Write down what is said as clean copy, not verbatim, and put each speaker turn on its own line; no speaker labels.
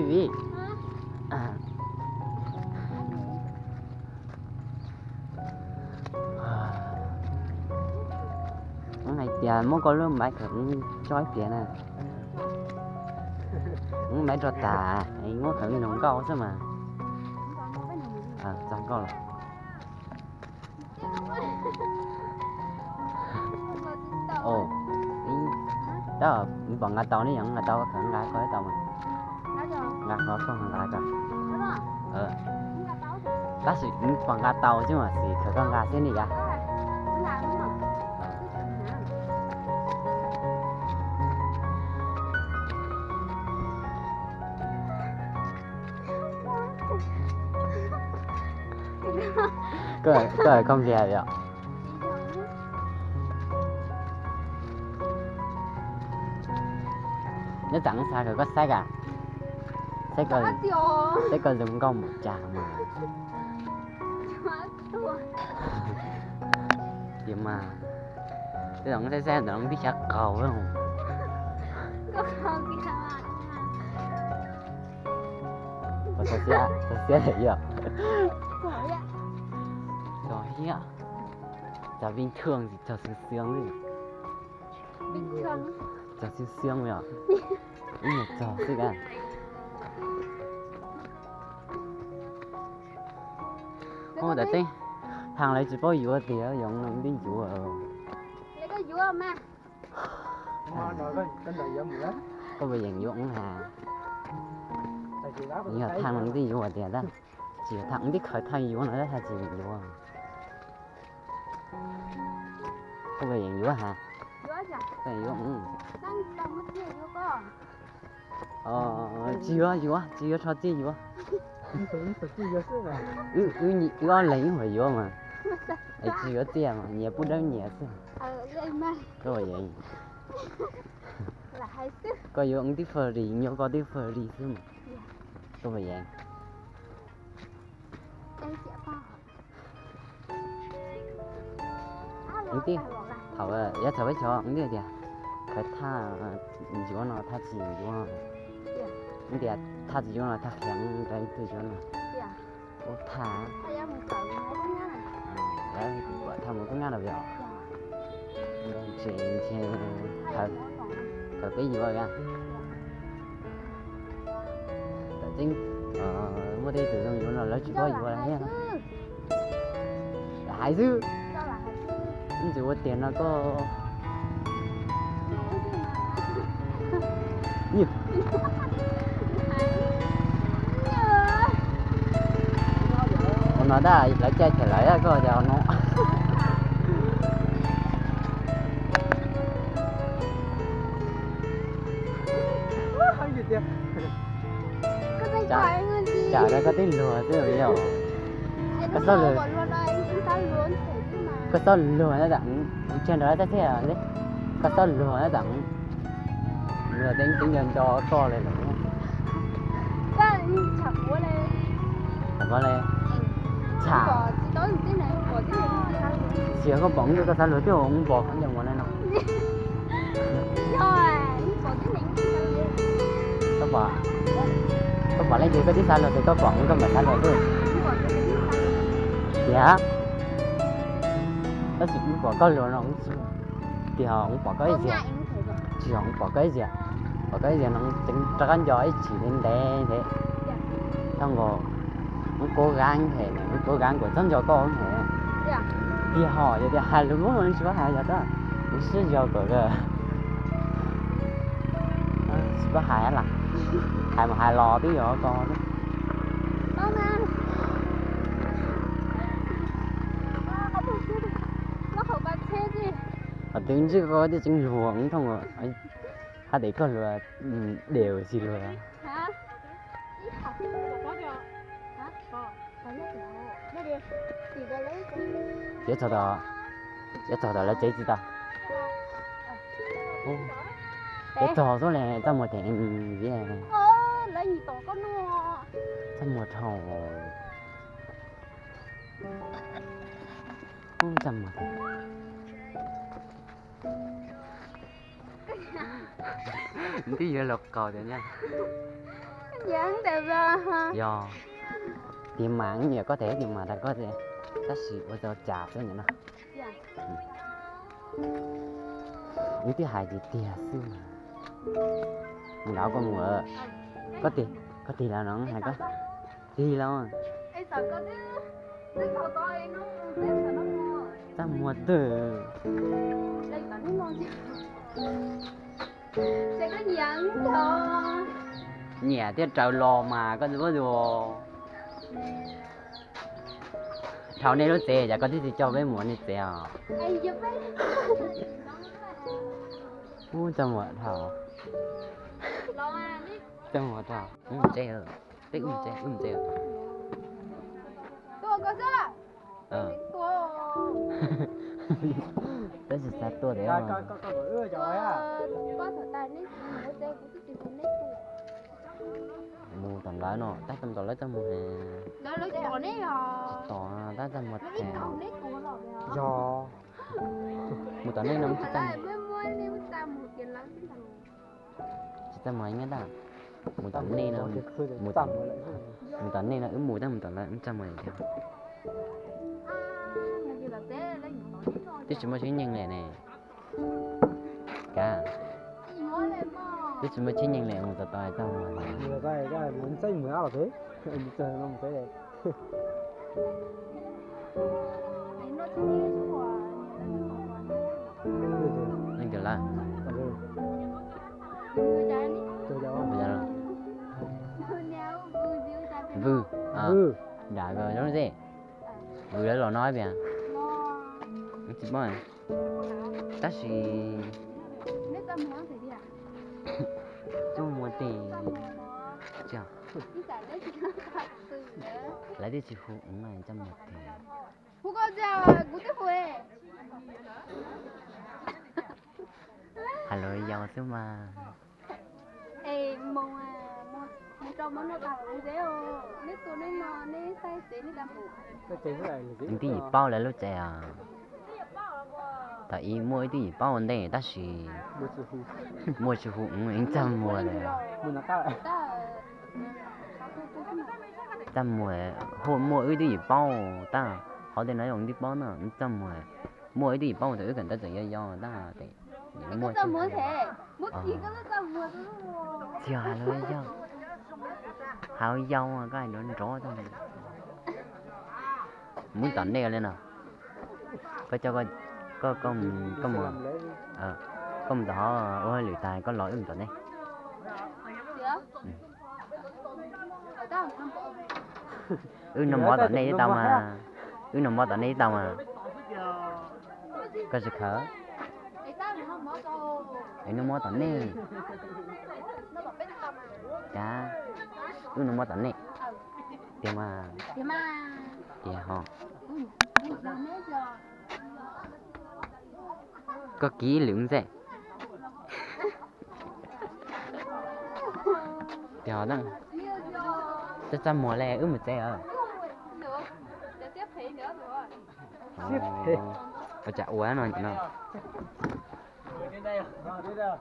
Vi. Cái này giờ muốn có luôn máy khẩn chói phía nè. Muốn máy cho tà, ấy muốn khẩn nồng câu sao mà. Chẳng câu rồi. Ồ, đó bọn ngà tàu này nhận ngà tàu khẩn lại coi tàu mà. Ngà nó không lại cả. Đó là bọn ngà tàu chứ mà thì khởi con ngà thế này cả. Cái không gì vậy? Nó chẳng sao rồi có sách à? Sách còn dùng con một trà mà. Vậy mà cái đồng cái xe nó biết chắc cầu phải không? Có xe để gì à? Rồi ạ. Chả bình thường thì chả sướng sướng gì.
Bình thường.
Chả sướng sướng vậy ạ. Ý là chả sướng à. Ô đã tính thằng lấy chỉ bao nhiêu tiền dùng nó đi dụ à.
Lấy có dụ không à?
Nói cái này giống gì đó.
Có bây giờ dụ cũng hà. Nhưng mà thằng nó đi dụ à tiền đó. Chỉ thằng đi khởi thay dụ nó đó là chỉ dụ à. Có bây giờ dụ hả?
Dụ chả?
Cái dụ
Đang tầm một chiếc dụ có.
chưa cho chi dụ.
Lấy
lấy hồi vô mà. Ấy chưa tiền mà, nhẹ bút đâu nhẹ chứ.
Đây mà.
Có vậy.
Là hay sức.
Có vô ông tí phở rì, nhớ có tí phở rì chứ mà. Có vậy.
Đây sẽ bao.
Ông tí thảo giá thảo với cho ông tí kìa. Cái tha vô nó tha chỉ vô. Ông tí tha chỉ vô nó tha khéng cái từ vô nó. Ô thả.
Thay một cậu một con ngá này.
Đấy, thằng một con ngá nào vậy? Chuyện thật cái gì vậy à? Tại chính mua đi từ trong nó lấy chỉ có gì vậy nhá? Là hải dư. Nhưng chỉ có tiền nó có nhiều. Nó đã lấy chơi trở lại á coi cho nó. Chả ra có tí lừa chứ rồi nhiều. Có sao lừa? Có sao lừa nó đặng trên đó ta thấy à đấy. Có sao lừa nó đặng lừa tính nhân cho to lên rồi.
Cái chả búa lên.
Có lên. Chả. Chỉ có bóng cho ta lừa chứ không bỏ không dòng vào đây nào. Có bỏ lấy gì có tí xa lừa thì có bóng có mà xa lừa thôi. Dạ. Nó chỉ bỏ có lừa nó không thì họ không bỏ cái gì. Chỉ không bỏ cái gì. Bỏ cái gì nó tính cho anh giỏi chỉ lên đe thế. Xong rồi nó cố gắng thế này, nó cố gắng của thân cho con thế.
呀，
地好有点海了，我们说还有的，不是有个，是不海啦，海mà海lò tí rồi con đó.
ông à, nó không có xe gì,
Ở tiếng chứ có cái tiếng ruộng không ạ? Hắn đấy con rồi đều gì rồi.
hả? Đi học có chưa? Hả? Có nhất thì hộ, đây đi, chỉ có lấy cái.
Dễ thọ đó là chế gì ta? Dễ thọ số này tao một tiền gì này.
Lấy gì tổ con nó.
Tao một thọ. Không chăm mà. Tí giờ lột cò rồi nha.
Dán đẹp ra ha.
Do tiền mạng nhiều có thể nhưng mà ta có thể ta sử bây giờ trả cho nhỉ nó. Những cái hài gì tiền xưa mà. Mình đâu có mua có tiền là nó hay có tiền đâu.
Ê sợ có cái cò coi nó biết là nó mua.
Ta mua từ
Đây cả nó ngon chứ. Sẽ có dán cho.
nhà tiết trào lò mà có gì có đồ thảo này nó tệ chả có gì cho với muốn này tệ à
Ê giúp đấy.
cho một thảo
Lo à biết.
cho một thảo tệ ở tệ tệ
Tua có sao? Tua.
đó là sao tôi đấy
Coi
mà
coi coi coi ưa trời á.
Có thở tài nít một tê cũng thích tìm nít tua.
mua tầm lá nó tát tầm tầm lá tầm một
Đó lấy tỏ nít à.
tỏ tát tầm một
Lấy tỏ nít của nó rồi hả?
Do
một tầm này nó chỉ tầm
Lại mới đi mới ta một kiện lắm chứ thằng.
chỉ tầm mấy nhá một
tầm
tầm này nó
một tầm lại.
một tầm này nó mùi tầm một tầm lại trăm mười
À, mà giờ là té lấy những tỏ nít thôi.
tí chúng mới chỉ nhận lệ này cả
Gì mới lên mà.
tí chúng mới chỉ nhận lệ một tờ tờ tầm mà
Người cái muốn xây mới ảo thế. Trời nó một cái này.
Thì nó chỉ đi xuống à,
anh được là
người trái nít.
Trời ơi.
bây giờ
Nếu vừa diêu trái bên
vư à
Ừ.
đã rồi nó gì vư đấy là nói về
nó
chỉ bảo ta chỉ
nếu ta muốn thì đi à?
cho một tiền chả
Đi giải đấy thì nó thật sự nữa.
lấy đi chỉ phụ này trăm một tiền
Phụ có giờ cũng tiếp phụ ấy.
hello giàu số mà
Ê mong à mong cho món nó tao cũng dễ ô. Nếu tôi nên nó nên sai sẽ nên làm phụ.
Cái chế này là gì?
những cái gì bao lại lúc trẻ à tại mua cái gì bao đây ta chỉ
Một chữ hú.
mua chỉ phụ những trăm mua này
Một nó cao lại.
ta mua hôm mua cái gì bao ta họ để nói dùng đi bao nữa trăm mua cái gì bao thì cần ta chỉ do ta để
Mua tao muốn thế. Muốn gì có lúc tao mua
chưa hello giàu hao giàu mà cái đó rõ thôi muốn tận đây lên nào có cho có một có một đó ôi lười tài có lỗi tận đây
Tao
nó mỏ tận đây tao mà nó mỏ tận đây tao mà có sự khở nó mỏ tận đây chả nó mỏ tận đây tiền mà tiền họ có kỹ lượng gì tiền họ đó chắc chắn mùa lẹ một xe ở
Xếp thế.
phải trả uống rồi nó
Đến đây à? Đến đây à?